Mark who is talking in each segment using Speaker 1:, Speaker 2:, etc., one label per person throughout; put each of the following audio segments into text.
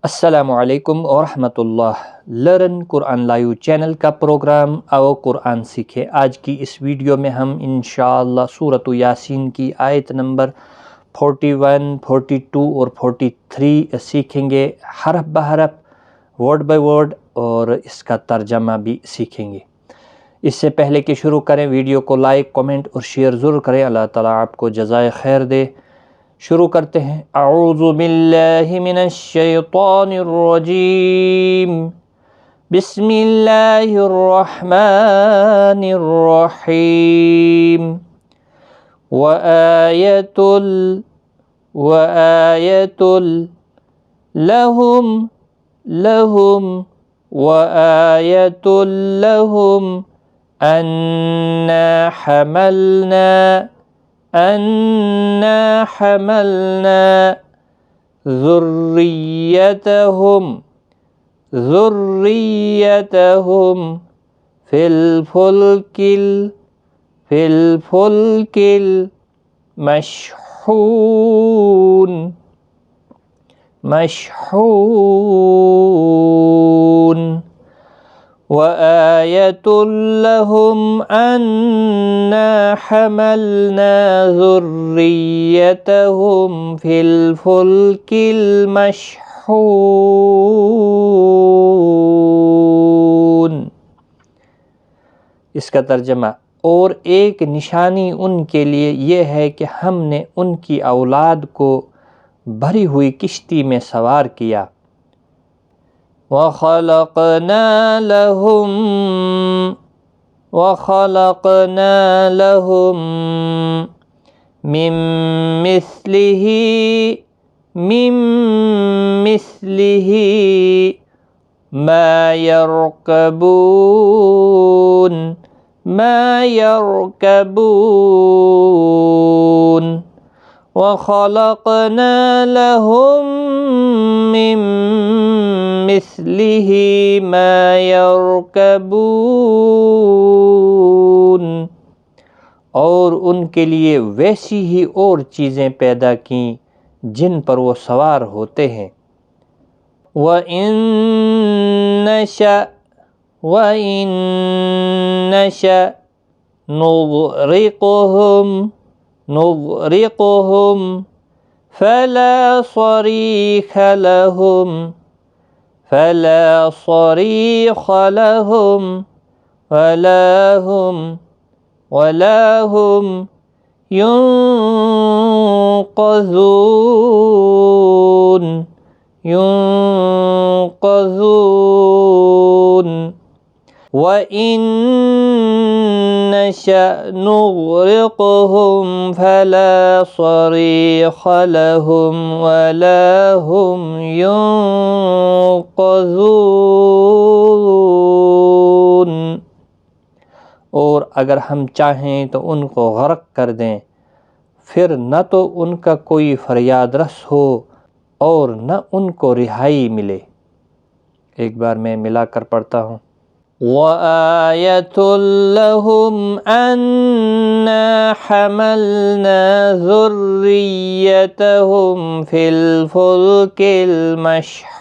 Speaker 1: अस्सलामुअलैकुम वरहमतुल्लाह। Learn Quran live channel का programme आओ कुरान सीखें। आज की इस वीडियो में हम इंशाअल्लाह सूरत यासीन की आयत नंबर 41, 42 और 43 सीखेंगे, हरफ ब हरफ, वर्ड बाय वर्ड, और इसका तर्जमा भी सीखेंगे। इससे पहले कि शुरू करें, वीडियो को लाइक, कमेंट और शेयर ज़रूर करें। अल्लाह ताला आपको जज़ाए खैर दे। शुरू करते हैं। अऊज़ु बिल्लाहि मिनश शैतानिर रजीम। बिस्मिल्लाहिर रहमानिर रहीम। व आयतुल लहुम व आयतुल लहुम अन्ना हमलना ज़ुर्रियतहुम फिल फुल्किल मशहून। व आयतुल लहुम अन्ना हमलना ज़ुर्रियतहुम फिल फुल्किल मशहून। इसका तर्जमा, और एक निशानी उनके लिए ये है कि हमने उनकी औलाद को भरी हुई किश्ती में सवार किया। वख़लक़ना लहुम मिन मिस्लिही मा यरकबून। वख़लक़ना लहुम मिन मिस्लिही मा यरकबून, और उनके लिए वैसी ही और चीज़ें पैदा की जिन पर वो सवार होते हैं। व इन नशअ नुग़रिक़हुम फला सरीख़ लहुम वला हुम युनक़ज़ून। व इन नशअ नुग़रिक़हुम फला सरीख़ लहुम वला हुम युनक़ज़ून। और अगर हम चाहें तो उनको गर्क कर दें, फिर न तो उनका कोई फरियाद रस हो और न उनको रिहाई मिले। एक बार मैं मिलाकर पढ़ता हूँ। व आयतुल लहुम अन्ना हमलना ज़ुर्रियतहुम फिल फुल्किल मशहून।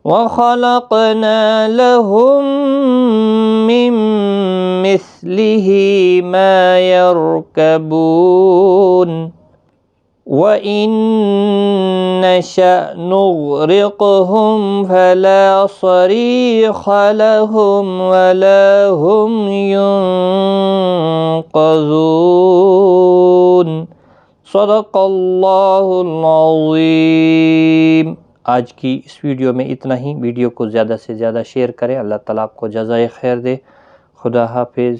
Speaker 1: वख़लक़ना लहुम मिन मिस्लिही मा यरकबून। व इन नशअ नुग़रिक़हुम फला सरीख़ लहुम वला हुम युनक़ज़ून। सदक़ल्लाहुल अज़ीम। आज की इस वीडियो में इतना ही। वीडियो को ज़्यादा से ज़्यादा शेयर करें। अल्लाह ताला आपको जज़ाए खैर दे। खुदा हाफिज़।